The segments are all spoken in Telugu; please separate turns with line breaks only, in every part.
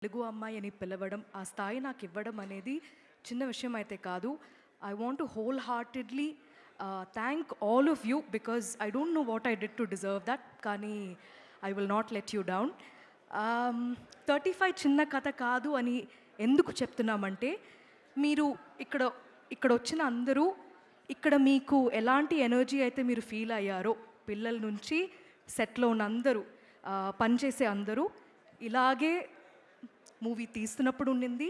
తెలుగు అమ్మాయి అని పిలవడం, ఆ స్థాయి నాకు ఇవ్వడం అనేది చిన్న విషయం అయితే కాదు. I want to whole heartedly thank all of you because I don't know what I did to deserve that. కానీ I will not let you down. 35 చిన్న కథ కాదు అని ఎందుకు చెప్తున్నామంటే, మీరు ఇక్కడ ఇక్కడ వచ్చిన అందరూ ఇక్కడ మీకు ఎలాంటి ఎనర్జీ అయితే మీరు ఫీల్ అయ్యారో, పిల్లల నుంచి సెట్లో ఉన్న అందరూ, పనిచేసే అందరూ ఇలాగే మూవీ తీస్తున్నప్పుడు ఉండింది,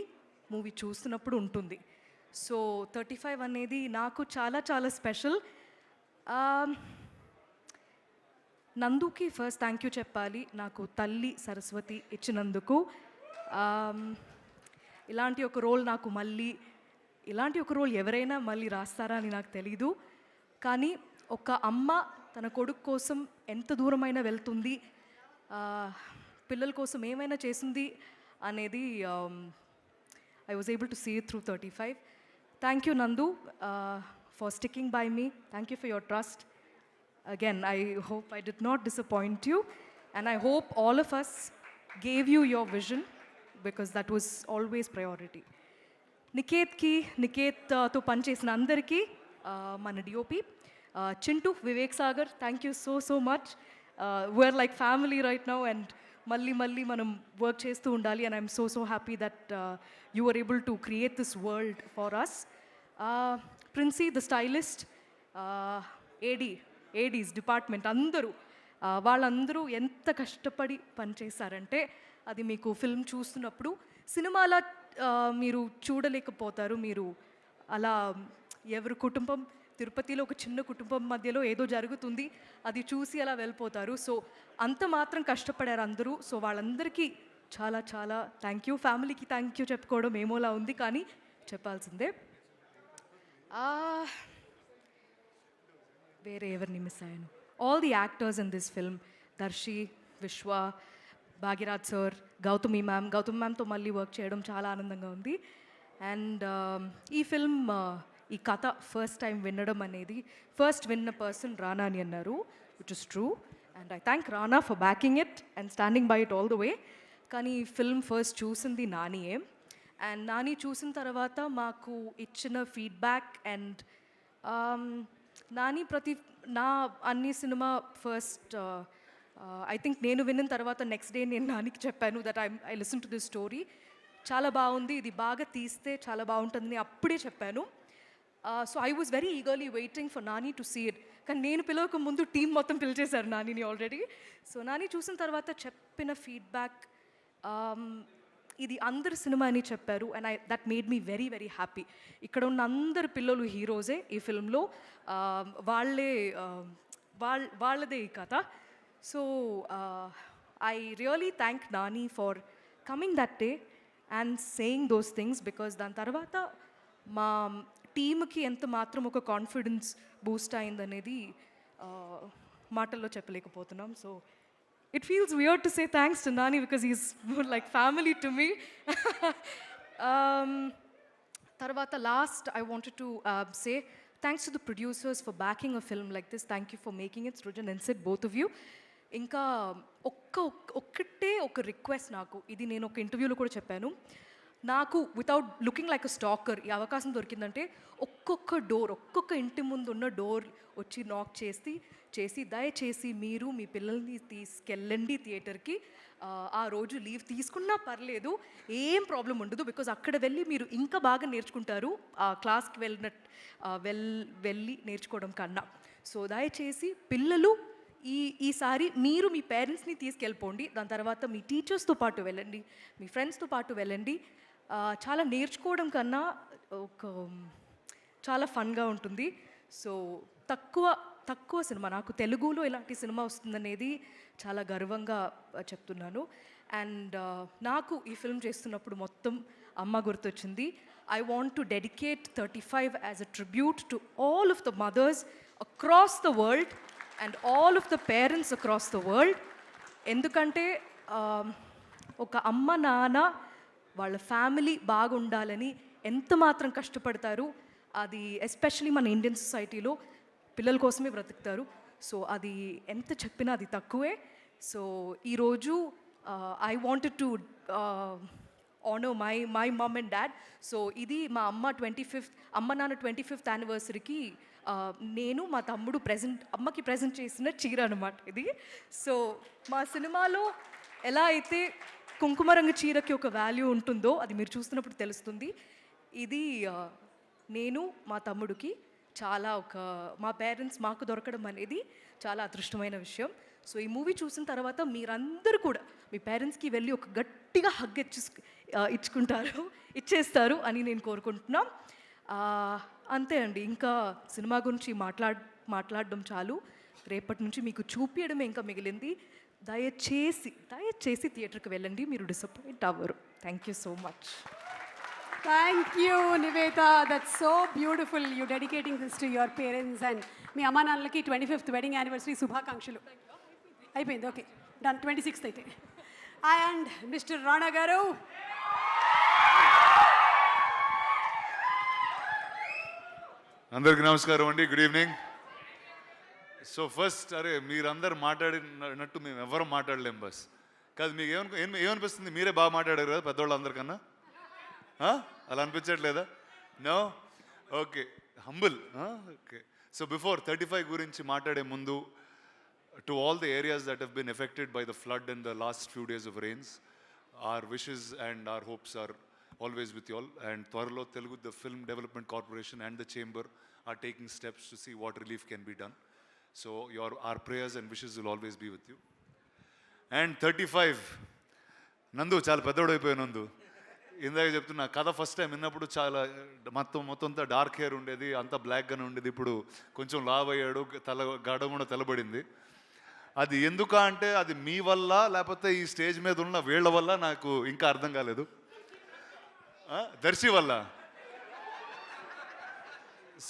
మూవీ చూస్తున్నప్పుడు ఉంటుంది. సో 35 అనేది నాకు చాలా చాలా స్పెషల్. నందుకి ఫస్ట్ థ్యాంక్ యూ చెప్పాలి, నాకు తల్లి సరస్వతి ఇచ్చినందుకు. ఇలాంటి ఒక రోల్ నాకు మళ్ళీ ఇలాంటి ఒక రోల్ ఎవరైనా మళ్ళీ రాస్తారా అని నాకు తెలీదు. కానీ ఒక అమ్మ తన కొడుకు కోసం ఎంత దూరమైనా వెళ్తుంది, పిల్లల కోసం ఏమైనా చేసింది అనేది I was able to see it through 35. Thank you, Nandu, for sticking by me. Thank you for your trust. Again, I hope I did not disappoint you. And I hope all of us gave you your vision because that was always priority. నికేత్తో పనిచేసిన అందరికీ, మన DOP Chintu, Vivek Sagar, thank you so much. We are like family right now and మళ్ళీ మనం వర్క్ చేస్తూ ఉండాలి. And I'm so happy that you are able to create this world for us. Princy the stylist, ADs department అందరూ, వాళ్ళందరూ ఎంత కష్టపడి పనిచేశారంటే అది మీకు ఫిల్మ్ చూస్తున్నప్పుడు సినిమాలా మీరు చూడలేకపోతారు. మీరు అలా ఎవరి కుటుంబం, తిరుపతిలో ఒక చిన్న కుటుంబం మధ్యలో ఏదో జరుగుతుంది, అది చూసి అలా వెళ్ళిపోతారు. సో అంత మాత్రం కష్టపడారు అందరూ. సో వాళ్ళందరికీ చాలా చాలా థ్యాంక్ యూ. ఫ్యామిలీకి థ్యాంక్ యూ చెప్పుకోవడం ఏమోలా ఉంది, కానీ చెప్పాల్సిందే. వేరే ఎవరిని మిస్ అయ్యాను? All the actors in this film, Darshi, Vishwa, Bhagyaraj sir, Gautami మ్యామ్తో మళ్ళీ వర్క్ చేయడం చాలా ఆనందంగా ఉంది. అండ్ ఈ ఫిల్మ్, ఈ కథ ఫస్ట్ టైం వినడం అనేది, ఫస్ట్ విన్న పర్సన్ రానా అని అన్నారు, which is true. And I thank Rana for backing it and standing by it all the way. కానీ ఈ ఫిల్మ్ ఫస్ట్ చూసింది నానియే. అండ్ నాని చూసిన తర్వాత మాకు ఇచ్చిన ఫీడ్బ్యాక్ అండ్ నాని నా అన్ని సినిమా ఫస్ట్ ఐ థింక్ నేను విన్న తర్వాత నెక్స్ట్ డే నేను నానికి చెప్పాను that I listen to this story, చాలా బాగుంది, ఇది బాగా తీస్తే చాలా బాగుంటుందని అప్పుడే చెప్పాను. So I was very eagerly waiting for Nani to see it. కానీ నేను పిలవక ముందు టీం మొత్తం పిలిచేశారు నానిని ఆల్రెడీ. సో నాని చూసిన తర్వాత చెప్పిన ఫీడ్బ్యాక్, ఇది అందరి సినిమా అని చెప్పారు. And that made me very very happy. ఇక్కడ ఉన్న అందరు పిల్లలు హీరోసే ఈ ఫిల్మ్లో, వాళ్ళదే ఈ కథ. So I really thank Nani for coming that day and saying those things, because దాని తర్వాత మా టీమ్కి ఎంత మాత్రం ఒక కాన్ఫిడెన్స్ బూస్ట్ అయిందనేది మాటల్లో చెప్పలేకపోతున్నాం. So it feels weird to say thanks to Nani because he's like family to me. Tarvata last I wanted to say thanks to the producers for backing a film like this. Thank you for making it, Srujan and Sid, both of you. ఇంకా ఒక్కటే ఒక రిక్వెస్ట్, నాకు ఇది నేను ఒక ఇంటర్వ్యూలో కూడా చెప్పాను, నాకు వితౌట్ లుకింగ్ లైక్ అ స్టాకర్ ఈ అవకాశం దొరికిందంటే ఒక్కొక్క ఇంటి ముందు ఉన్న డోర్ వచ్చి నాక్ చేసి దయచేసి మీరు మీ పిల్లల్ని తీసుకెళ్ళండి థియేటర్కి. ఆ రోజు లీవ్ తీసుకున్నా పర్లేదు, ఏం ప్రాబ్లం ఉండదు, బికాజ్ అక్కడ వెళ్ళి మీరు ఇంకా బాగా నేర్చుకుంటారు ఆ క్లాస్కి వెళ్ళి నేర్చుకోవడం కన్నా. సో దయచేసి పిల్లలు ఈసారి మీరు మీ పేరెంట్స్ని తీసుకెళ్ళిపోండి, దాని తర్వాత మీ టీచర్స్తో పాటు వెళ్ళండి, మీ ఫ్రెండ్స్తో పాటు వెళ్ళండి. చాలా నేర్చుకోవడం కన్నా చాలా ఫన్గా ఉంటుంది. సో తక్కువ సినిమా, నాకు తెలుగులో ఇలాంటి సినిమా వస్తుందనేది చాలా గర్వంగా చెప్తున్నాను. అండ్ నాకు ఈ ఫిల్మ్ చేస్తున్నప్పుడు మొత్తం అమ్మ గుర్తొచ్చింది. I want to dedicate 35 as a tribute to all of the mothers across the world and all of the parents across the world. ఎందుకంటే ఒక అమ్మ నాన్న వాళ్ళ ఫ్యామిలీ బాగుండాలని ఎంత మాత్రం కష్టపడతారు, అది ఎస్పెషలీ మన ఇండియన్ సొసైటీలో పిల్లల కోసమే బ్రతుకుతారు. సో అది ఎంత చెప్పినా అది తక్కువే. సో ఈరోజు I wanted to honour my mum and dad. So ఇది మా అమ్మ నాన్న 25th యానివర్సరీకి నేను మా తమ్ముడు అమ్మకి ప్రజెంట్ చేసిన చీర అనమాట ఇది. సో మా సినిమాలో ఎలా అయితే కుంకుమ రంగు చీరకి ఒక వాల్యూ ఉంటుందో అది మీరు చూస్తున్నప్పుడు తెలుస్తుంది. ఇది నేను మా తమ్ముడికి చాలా మా పేరెంట్స్ మాకు దొరకడం అనేది చాలా అదృష్టమైన విషయం. సో ఈ మూవీ చూసిన తర్వాత మీరందరూ కూడా మీ పేరెంట్స్కి వెళ్ళి ఒక గట్టిగా హగ్ ఇచ్చేస్తారు అని నేను కోరుకుంటున్నాం. అంతే అండి, ఇంకా సినిమా గురించి మాట్లాడడం చాలు. రేపటి నుంచి మీకు చూపించడమే ఇంకా మిగిలింది. దయచేసి థియేటర్కి వెళ్ళండి, మీరు డిసప్పాయింట్ అవ్వరు. Thank you so much.
Thank you, Nivedha. That's so beautiful. You dedicating this to your parents and మీ అమ్మా నాన్నలకి 25th వెడ్డింగ్ యానివర్సరీ శుభాకాంక్షలు. అయిపోయింది, ఓకే డన్. 26th అయితే. అండ్ మిస్టర్ రాణా గారు.
అందరికీ నమస్కారం అండి, గుడ్ ఈవినింగ్. సో ఫస్ట్ మీరందరు మాట్లాడినట్టు మేము ఎవరు మాట్లాడలేం బస్ కాదు. మీకు ఏమనిపిస్తుంది? మీరే బాగా మాట్లాడారు కదా పెద్దవాళ్ళు అందరికన్నా, అలా అనిపించట్లేదా? No, okay, humble. Okay, so before 35 గురించి మాట్లాడే ముందు, to all the areas that have been affected by the flood in the last few days of rains, our wishes and our hopes are always with you all. And త్వరలో Telugu the film development corporation and the chamber are taking steps to see what relief can be done. So our prayers and wishes will always be with you. And 35 నందు చాలా పెద్దోడు అయిపోయావు నందు. ఇందాక చెప్తున్నా కథ ఫస్ట్ టైం విన్నప్పుడు చాలా మొత్తం అంతా డార్క్ హెయిర్ ఉండేది, అంతా బ్లాక్గానే ఉండేది. ఇప్పుడు కొంచెం లావ్ అయ్యాడు, గడ కూడా తెల్లబడింది. అది ఎందుక అంటే అది మీ వల్ల లేకపోతే ఈ స్టేజ్ మీద ఉన్న వీళ్ళ వల్ల నాకు ఇంకా అర్థం కాలేదు. దర్శి వల్ల.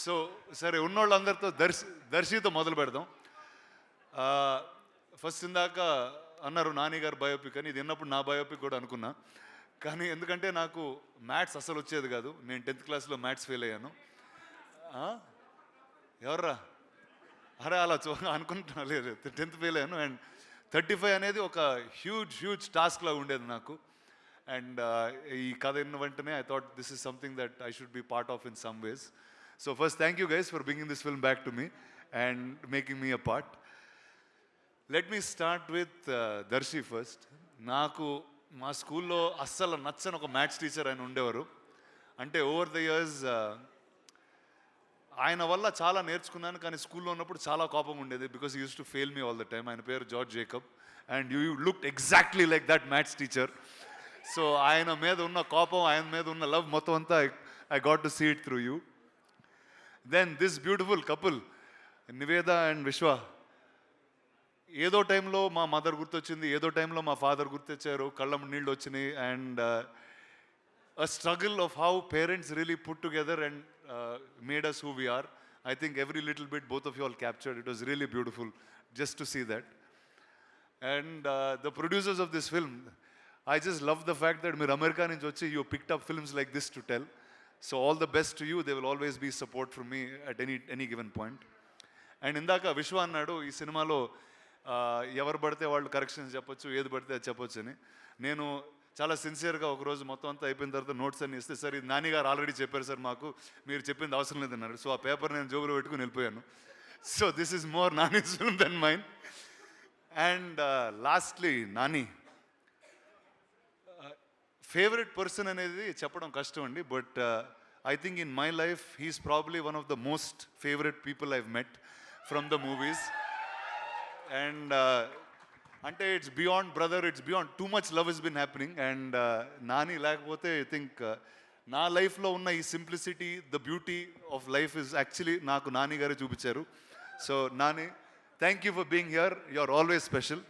సో సరే, ఉన్నోళ్ళందరితో దర్శితో మొదలు పెడదాం. ఫస్ట్ ఇందాక అన్నారు నాని గారు బయోపిక్ అని. ఇది విన్నప్పుడు నా బయోపిక్ కూడా అనుకున్నా, కానీ ఎందుకంటే నాకు మ్యాథ్స్ అసలు వచ్చేది కాదు. నేను 10th క్లాస్లో మ్యాథ్స్ ఫెయిల్ అయ్యాను. ఎవర్రా అలా అనుకుంటున్నా, లేదు 10th ఫెయిల్ అయ్యాను. అండ్ 35 అనేది ఒక హ్యూజ్ టాస్క్లా ఉండేది నాకు. అండ్ ఈ కథ విన్న వెంటనే I thought this is something that I should be part of in some ways. So first thank you guys for bringing this film back to me and making me a part. Let me start with Darshi first. నాకు మా స్కూల్లో అస్సలు నచ్చని ఒక మ్యాథ్స్ టీచర్ ఆయన ఉండేవారు. అంటే ఓవర్ ద ఇయర్స్ ఆయన వల్ల చాలా నేర్చుకున్నాను, కానీ స్కూల్లో ఉన్నప్పుడు చాలా కోపం ఉండేది. Because use to fail me all the time. ఆయన పేరు George Jacob and you looked exactly like that maths teacher. So ఆయన మీద ఉన్న కోపం, ఆయన మీద ఉన్న లవ్ మొత్తం అంతా I got to see it through you. Then this beautiful couple Niveda and Vishwa. ఏదో టైంలో మా మదర్ గుర్తొచ్చింది, ఏదో టైంలో మా ఫాదర్ గుర్తొచ్చారు, కళ్ళం నీళ్ళు వచ్చినాయి. And a struggle of how parents really put together and made us who we are. I think every little bit both of you all captured. It was really beautiful just to see that. And the producers of this film, I just love the fact that మీరు అమెరికా నుంచి వచ్చి you picked up films like this to tell. So all the best to you. There will always be support from me at any given point. And ఇందాక విశ్వ అన్నాడు ఈ సినిమాలో ఎవరు పడితే వాళ్ళు కరెక్షన్స్ చెప్పొచ్చు, ఏది పడితే అది చెప్పొచ్చు అని. నేను చాలా సిన్సియర్గా ఒకరోజు మొత్తం అంతా అయిపోయిన తర్వాత నోట్స్ అన్ని ఇస్తే, సార్ ఇది నాని గారు ఆల్రెడీ చెప్పారు సార్, మాకు మీరు చెప్పింది అవసరం లేదన్నారు. సో ఆ పేపర్ నేను జోబులో పెట్టుకుని వెళ్ళిపోయాను. So this is more Nani's film then mine. And lastly Nani favourite person అనేది చెప్పడం కష్టం అండి. But I think in my life he's probably one of the most favourite people I've met from the movies. And అంటే it's beyond brother, it's beyond, too much love is been happening. And Nani లేకపోతే ఐ థింక్ నా లైఫ్లో ఉన్న ఈ simplicity, the beauty of life is actually నాకు నాని గారే చూపించారు. So Nani, thank you for being here. You are always special.